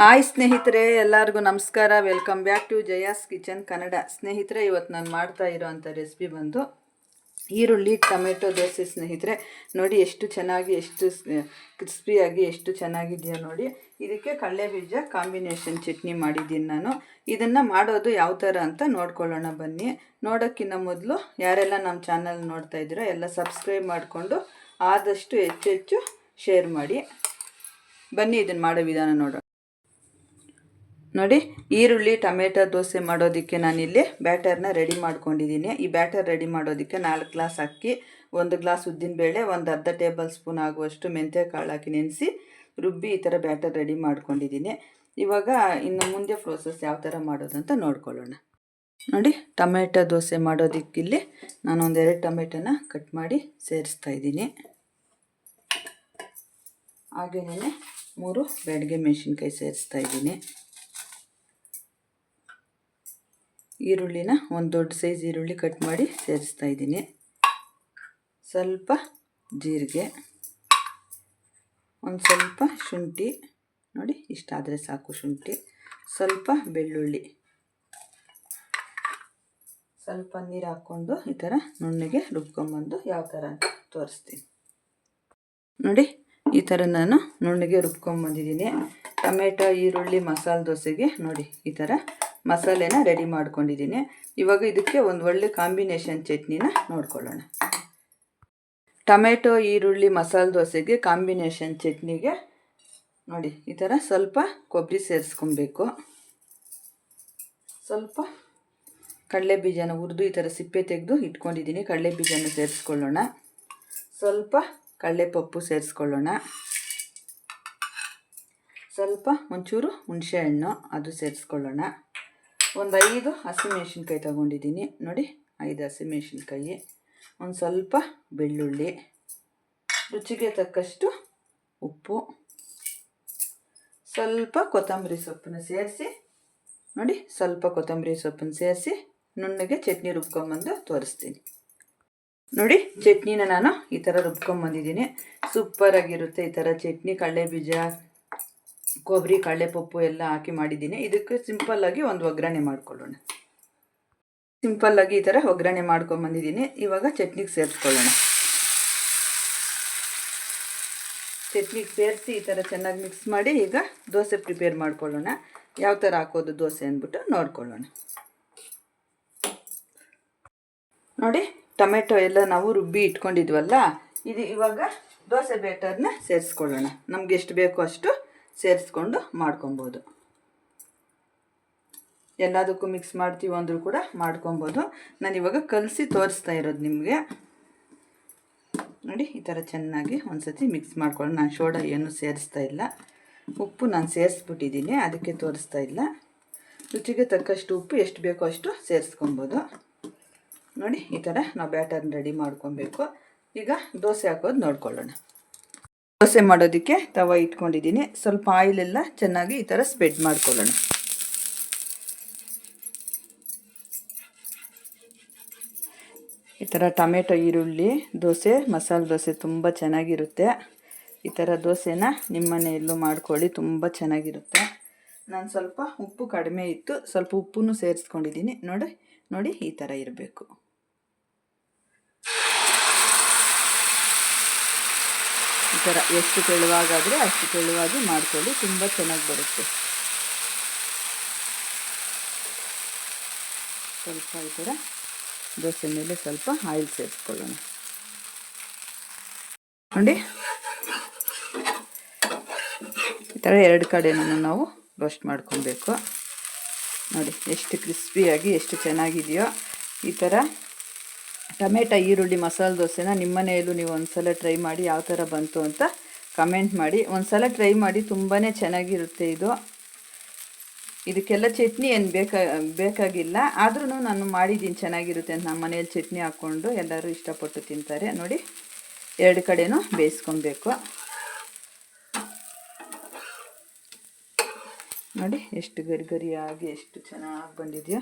Hi ಸ್ನೇಹಿತರೆ, ಎಲ್ಲರಿಗೂ ನಮಸ್ಕಾರ. Welcome back to Jaya's kitchen Kannada. ಸ್ನೇಹಿತರೆ, ಇವತ್ತು ನಾನು ಮಾಡ್ತಾ ಇರೋವಂಥ ರೆಸಿಪಿ ಬಂದು ಈರುಳ್ಳಿ ಟೊಮೆಟೊ ದೋಸೆ. ಸ್ನೇಹಿತರೆ ನೋಡಿ, ಎಷ್ಟು ಚೆನ್ನಾಗಿ, ಎಷ್ಟು ಕ್ರಿಸ್ಪಿಯಾಗಿ, ಎಷ್ಟು ಚೆನ್ನಾಗಿದೆಯಾ ನೋಡಿ. ಇದಕ್ಕೆ ಕಡಲೆ ಬೀಜ ಕಾಂಬಿನೇಷನ್ ಚಟ್ನಿ ಮಾಡಿದ್ದೀನಿ ನಾನು. ಇದನ್ನು ಮಾಡೋದು ಯಾವ ಥರ ಅಂತ ನೋಡ್ಕೊಳ್ಳೋಣ ಬನ್ನಿ. ನೋಡೋಕ್ಕಿಂತ ಮೊದಲು ಯಾರೆಲ್ಲ ನಮ್ಮ ಚಾನಲ್ ನೋಡ್ತಾ ಇದ್ದೀರೋ ಎಲ್ಲ ಸಬ್ಸ್ಕ್ರೈಬ್ ಮಾಡಿಕೊಂಡು ಆದಷ್ಟು ಹೆಚ್ಚು ಶೇರ್ ಮಾಡಿ. ಬನ್ನಿ ಇದನ್ನು ಮಾಡೋ ವಿಧಾನ ನೋಡೋಣ. ನೋಡಿ, ಈರುಳ್ಳಿ ಟೊಮೆಟೊ ದೋಸೆ ಮಾಡೋದಕ್ಕೆ ನಾನಿಲ್ಲಿ ಬ್ಯಾಟರ್ನ ರೆಡಿ ಮಾಡ್ಕೊಂಡಿದ್ದೀನಿ. ಈ ಬ್ಯಾಟರ್ ರೆಡಿ ಮಾಡೋದಕ್ಕೆ 4 ಗ್ಲಾಸ್ ಅಕ್ಕಿ, 1 ಗ್ಲಾಸ್ ಉದ್ದಿನಬೇಳೆ, ಒಂದು ಅರ್ಧ ಟೇಬಲ್ ಸ್ಪೂನ್ ಆಗುವಷ್ಟು ಮೆಂತ್ಯ ಕಾಳು ಹಾಕಿ ನೆನೆಸಿ ರುಬ್ಬಿ ಈ ಥರ ಬ್ಯಾಟರ್ ರೆಡಿ ಮಾಡ್ಕೊಂಡಿದ್ದೀನಿ. ಇವಾಗ ಇನ್ನು ಮುಂದೆ ಪ್ರೋಸೆಸ್ ಯಾವ ಥರ ಮಾಡೋದು ಅಂತ ನೋಡ್ಕೊಳ್ಳೋಣ. ನೋಡಿ, ಟೊಮೆಟೊ ದೋಸೆ ಮಾಡೋದಕ್ಕಿಲ್ಲಿ ನಾನು 2 ಟೊಮೆಟೊನ ಕಟ್ ಮಾಡಿ ಸೇರಿಸ್ತಾ ಇದ್ದೀನಿ. ಹಾಗೆಯೇ 3 ಬ್ಯಾಡಗೆ ಮೆಣಸಿನ್ಕಾಯಿ ಸೇರಿಸ್ತಾ ಇದ್ದೀನಿ. ಈರುಳ್ಳಿನ ಒಂದು ದೊಡ್ಡ ಸೈಜ್ ಈರುಳ್ಳಿ ಕಟ್ ಮಾಡಿ ಸೇರಿಸ್ತಾ ಇದ್ದೀನಿ. ಸ್ವಲ್ಪ ಜೀರಿಗೆ, ಒಂದು ಸ್ವಲ್ಪ ಶುಂಠಿ, ನೋಡಿ ಇಷ್ಟಾದರೆ ಸಾಕು ಶುಂಠಿ, ಸ್ವಲ್ಪ ಬೆಳ್ಳುಳ್ಳಿ, ಸ್ವಲ್ಪ ನೀರು ಹಾಕ್ಕೊಂಡು ಈ ಥರ ನುಣ್ಣಗೆ ರುಬ್ಕೊಂಬಂದು ಯಾವ ಥರ ಅಂತ ತೋರಿಸ್ತೀನಿ. ನೋಡಿ, ಈ ಥರ ನಾನು ನುಣ್ಣಗೆ ರುಬ್ಕೊಂಬಂದಿದ್ದೀನಿ. ಟೊಮೆಟೊ ಈರುಳ್ಳಿ ಮಸಾಲೆ ದೋಸೆಗೆ ನೋಡಿ ಈ ಥರ ಮಸಾಲೆನ ರೆಡಿ ಮಾಡ್ಕೊಂಡಿದ್ದೀನಿ. ಇವಾಗ ಇದಕ್ಕೆ ಒಂದು ಒಳ್ಳೆ ಕಾಂಬಿನೇಷನ್ ಚಟ್ನಿನ ನೋಡ್ಕೊಳ್ಳೋಣ. ಟೊಮೆಟೊ ಈರುಳ್ಳಿ ಮಸಾಲೆ ದೋಸೆಗೆ ಕಾಂಬಿನೇಷನ್ ಚಟ್ನಿಗೆ ನೋಡಿ ಈ ಥರ ಸ್ವಲ್ಪ ಕೊಬ್ಬರಿ ಸೇರಿಸ್ಕೊಬೇಕು. ಸ್ವಲ್ಪ ಕಡಲೆ ಬೀಜನ ಹುರಿದು ಈ ಥರ ಸಿಪ್ಪೆ ತೆಗೆದು ಇಟ್ಕೊಂಡಿದ್ದೀನಿ. ಕಡಲೆ ಬೀಜನ ಸೇರಿಸ್ಕೊಳ್ಳೋಣ. ಸ್ವಲ್ಪ ಕಡಲೆಪಪ್ಪು ಸೇರಿಸ್ಕೊಳ್ಳೋಣ. ಸ್ವಲ್ಪ ಒಂಚೂರು ಹುಣಸೆ ಹಣ್ಣು ಅದು ಸೇರಿಸ್ಕೊಳ್ಳೋಣ. ಒಂದು 5 ಹಸಿಮೆಣಸಿನ್ಕಾಯಿ ತೊಗೊಂಡಿದ್ದೀನಿ. ನೋಡಿ, 5 ಹಸಿಮೆಣಸಿನ್ಕಾಯಿ, ಒಂದು ಸ್ವಲ್ಪ ಬೆಳ್ಳುಳ್ಳಿ, ರುಚಿಗೆ ತಕ್ಕಷ್ಟು ಉಪ್ಪು, ಸ್ವಲ್ಪ ಕೊತ್ತಂಬರಿ ಸೊಪ್ಪನ್ನು ಸೇರಿಸಿ ನೋಡಿ, ಸ್ವಲ್ಪ ಕೊತ್ತಂಬರಿ ಸೊಪ್ಪನ್ನು ಸೇರಿಸಿ ನುಣ್ಣಗೆ ಚಟ್ನಿ ರುಬ್ಕೊಂಬಂದು ತೋರಿಸ್ತೀನಿ. ನೋಡಿ, ಚಟ್ನಿನ ನಾನು ಈ ಥರ ರುಬ್ಕೊಂಬಂದಿದ್ದೀನಿ. ಸೂಪರಾಗಿರುತ್ತೆ ಈ ಥರ ಚಟ್ನಿ. ಕಡಲೆ ಬೀಜ, ಕೊಬ್ಬರಿ, ಕಡಲೆಪಪ್ಪು ಎಲ್ಲ ಹಾಕಿ ಮಾಡಿದ್ದೀನಿ. ಇದಕ್ಕೆ ಸಿಂಪಲ್ಲಾಗಿ ಒಂದು ಒಗ್ಗರಣೆ ಮಾಡ್ಕೊಳ್ಳೋಣ. ಸಿಂಪಲ್ಲಾಗಿ ಈ ಥರ ಒಗ್ಗರಣೆ ಮಾಡ್ಕೊಂಬಂದಿದ್ದೀನಿ. ಇವಾಗ ಚಟ್ನಿಗೆ ಸೇರಿಸ್ಕೊಳ್ಳೋಣ. ಚಟ್ನಿಗೆ ಸೇರಿಸಿ ಈ ಥರ ಚೆನ್ನಾಗಿ ಮಿಕ್ಸ್ ಮಾಡಿ ಈಗ ದೋಸೆ ಪ್ರಿಪೇರ್ ಮಾಡ್ಕೊಳ್ಳೋಣ. ಯಾವ ಥರ ಹಾಕೋದು ದೋಸೆ ಅಂದ್ಬಿಟ್ಟು ನೋಡ್ಕೊಳ್ಳೋಣ. ನೋಡಿ, ಟೊಮೆಟೊ ಎಲ್ಲ ನಾವು ರುಬ್ಬಿ ಇಟ್ಕೊಂಡಿದ್ವಲ್ಲ, ಇದು ಇವಾಗ ದೋಸೆ ಬ್ಯಾಟರ್ನ ಸೇರಿಸ್ಕೊಳ್ಳೋಣ. ನಮ್ಗೆ ಎಷ್ಟು ಬೇಕೋ ಅಷ್ಟು ಸೇರಿಸ್ಕೊಂಡು ಮಾಡ್ಕೊಬೋದು. ಎಲ್ಲದಕ್ಕೂ ಮಿಕ್ಸ್ ಮಾಡ್ತೀವಿ ಅಂದರೂ ಕೂಡ ಮಾಡ್ಕೊಬೋದು. ನಾನು ಇವಾಗ ಕಲಸಿ ತೋರಿಸ್ತಾ ಇರೋದು ನಿಮಗೆ. ನೋಡಿ, ಈ ಥರ ಚೆನ್ನಾಗಿ ಒಂದು ಸತಿ ಮಿಕ್ಸ್ ಮಾಡ್ಕೊಳ್ಳೋಣ. ನಾನು ಸೋಡಾ ಏನೂ ಸೇರಿಸ್ತಾ ಇಲ್ಲ. ಉಪ್ಪು ನಾನು ಸೇರಿಸ್ಬಿಟ್ಟಿದ್ದೀನಿ, ಅದಕ್ಕೆ ತೋರಿಸ್ತಾ ಇಲ್ಲ. ರುಚಿಗೆ ತಕ್ಕಷ್ಟು ಉಪ್ಪು ಎಷ್ಟು ಬೇಕೋ ಅಷ್ಟು ಸೇರಿಸ್ಕೊಬೋದು. ನೋಡಿ, ಈ ಥರ ನಾವು ಬ್ಯಾಟರ್ನ ರೆಡಿ ಮಾಡ್ಕೊಬೇಕು. ಈಗ ದೋಸೆ ಹಾಕೋದು ನೋಡ್ಕೊಳ್ಳೋಣ. ದೋಸೆ ಮಾಡೋದಕ್ಕೆ ತವ ಇಟ್ಕೊಂಡಿದ್ದೀನಿ. ಸ್ವಲ್ಪ ಆಯಿಲೆಲ್ಲ ಚೆನ್ನಾಗಿ ಈ ಥರ ಸ್ಪ್ರೆಡ್ ಮಾಡ್ಕೊಳ್ಳೋಣ. ಈ ಥರ ಟೊಮೆಟೊ ಈರುಳ್ಳಿ ದೋಸೆ, ಮಸಾಲೆ ದೋಸೆ ತುಂಬ ಚೆನ್ನಾಗಿರುತ್ತೆ. ಈ ಥರ ದೋಸೆನ ನಿಮ್ಮ ಮನೆಯಲ್ಲೂ ಮಾಡ್ಕೊಳ್ಳಿ, ತುಂಬ ಚೆನ್ನಾಗಿರುತ್ತೆ. ನಾನು ಸ್ವಲ್ಪ ಉಪ್ಪು ಕಡಿಮೆ ಇತ್ತು, ಸ್ವಲ್ಪ ಉಪ್ಪನ್ನು ಸೇರಿಸ್ಕೊಂಡಿದ್ದೀನಿ. ನೋಡಿ ಈ ಥರ ಇರಬೇಕು. ಈ ಥರ ಎಷ್ಟು ತೆಳುವಾಗಾದರೆ ಅಷ್ಟು ತೆಳುವಾಗಿ ಮಾಡ್ಕೊಳ್ಳಿ, ತುಂಬ ಚೆನ್ನಾಗಿ ಬರುತ್ತೆ. ಸ್ವಲ್ಪ ಈ ಥರ ದೋಸೆ ಮೇಲೆ ಸ್ವಲ್ಪ ಆಯಿಲ್ ಸೇರಿಸ್ಕೊಳ್ಳೋಣ. ನೋಡಿ, ಈ ಥರ 2 ಕಡೆನೂ ನಾವು ರೋಸ್ಟ್ ಮಾಡ್ಕೊಬೇಕು. ನೋಡಿ ಎಷ್ಟು ಕ್ರಿಸ್ಪಿಯಾಗಿ ಎಷ್ಟು ಚೆನ್ನಾಗಿದೆಯೋ. ಈ ಥರ ಟೊಮೆಟೊ ಈರುಳ್ಳಿ ಮಸಾಲೆ ದೋಸೆನ ನಿಮ್ಮ ಮನೆಯಲ್ಲೂ ನೀವು ಒಂದು ಸಲ ಟ್ರೈ ಮಾಡಿ ಯಾವ ಥರ ಬಂತು ಅಂತ ಕಮೆಂಟ್ ಮಾಡಿ. ಒಂದು ಸಲ ಟ್ರೈ ಮಾಡಿ, ತುಂಬಾ ಚೆನ್ನಾಗಿರುತ್ತೆ ಇದು. ಇದಕ್ಕೆಲ್ಲ ಚಟ್ನಿ ಏನು ಬೇಕಾಗಿಲ್ಲ, ಆದ್ರೂ ನಾನು ಮಾಡಿದ್ದೀನಿ ಚೆನ್ನಾಗಿರುತ್ತೆ ಅಂತ. ನಮ್ಮ ಮನೆಯಲ್ಲಿ ಚಟ್ನಿ ಹಾಕ್ಕೊಂಡು ಎಲ್ಲರೂ ಇಷ್ಟಪಟ್ಟು ತಿಂತಾರೆ. ನೋಡಿ, 2 ಕಡೆನೂ ಬೇಯಿಸ್ಕೊಬೇಕು. ನೋಡಿ ಎಷ್ಟು ಗರಿಗರಿಯಾಗಿ ಎಷ್ಟು ಚೆನ್ನಾಗಿ ಬಂದಿದೆಯೋ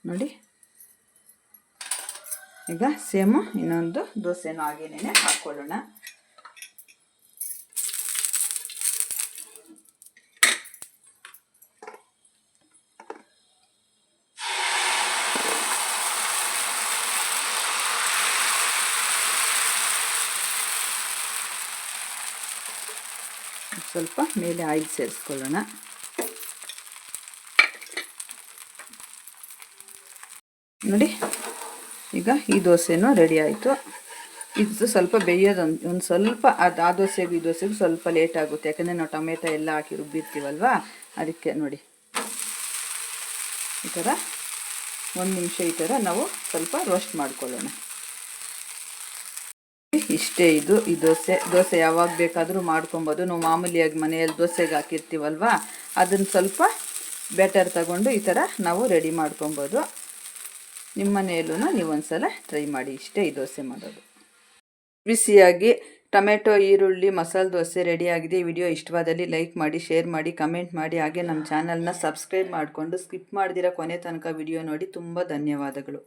ನೋಡಿ. ಈಗ ಸೇಮು ಇನ್ನೊಂದು ದೋಸೆನೂ ಹಾಗೇನೆ ಹಾಕ್ಕೊಳ್ಳೋಣ. ಸ್ವಲ್ಪ ಮೇಲೆ ಆಯಿಲ್ ಸೇರಿಸ್ಕೊಳ್ಳೋಣ. ನೋಡಿ, ಈಗ ಈ ದೋಸೆನೂ ರೆಡಿ ಆಯಿತು. ಇದು ಸ್ವಲ್ಪ ಬೇಯೋದು ಒಂದು ಸ್ವಲ್ಪ ಆ ದೋಸೆಗೂ ಈ ದೋಸೆಗೂ ಸ್ವಲ್ಪ ಲೇಟ್ ಆಗುತ್ತೆ, ಯಾಕಂದರೆ ನಾವು ಟೊಮೆಟೊ ಎಲ್ಲ ಹಾಕಿ ರುಬ್ಬಿರ್ತೀವಲ್ವ, ಅದಕ್ಕೆ. ನೋಡಿ, ಈ ಥರ 1 ನಿಮಿಷ ಈ ಥರ ನಾವು ಸ್ವಲ್ಪ ರೋಸ್ಟ್ ಮಾಡ್ಕೊಳ್ಳೋಣ. ಇಷ್ಟೇ, ಈ ದೋಸೆ ಯಾವಾಗ ಬೇಕಾದರೂ ಮಾಡ್ಕೊಬೋದು. ನಾವು ಮಾಮೂಲಿಯಾಗಿ ಮನೆಯಲ್ಲಿ ದೋಸೆಗೆ ಹಾಕಿರ್ತೀವಲ್ವ, ಅದನ್ನು ಸ್ವಲ್ಪ ಬ್ಯಾಟರ್ ತಗೊಂಡು ಈ ಥರ ನಾವು ರೆಡಿ ಮಾಡ್ಕೊಬೋದು. ನಿಮ್ಮ ಮನೆಯಲ್ಲೂ ನೀವು ಒಂದ್ಸಲ ಟ್ರೈ ಮಾಡಿ. ಇಷ್ಟೇ ಈ ದೋಸೆ ಮಾಡೋದು. ಬಿಸಿಯಾಗಿ ಟೊಮೆಟೊ ಈರುಳ್ಳಿ ಮಸಾಲೆ ದೋಸೆ ರೆಡಿಯಾಗಿದೆ. ಈ ವಿಡಿಯೋ ಇಷ್ಟವಾದಲ್ಲಿ ಲೈಕ್ ಮಾಡಿ, ಶೇರ್ ಮಾಡಿ, ಕಮೆಂಟ್ ಮಾಡಿ. ಹಾಗೆ ನಮ್ಮ ಚಾನಲ್ನ ಸಬ್ಸ್ಕ್ರೈಬ್ ಮಾಡಿಕೊಂಡು ಸ್ಕಿಪ್ ಮಾಡ್ದಿರ ಕೊನೆ ತನಕ ವಿಡಿಯೋ ನೋಡಿ. ತುಂಬ ಧನ್ಯವಾದಗಳು.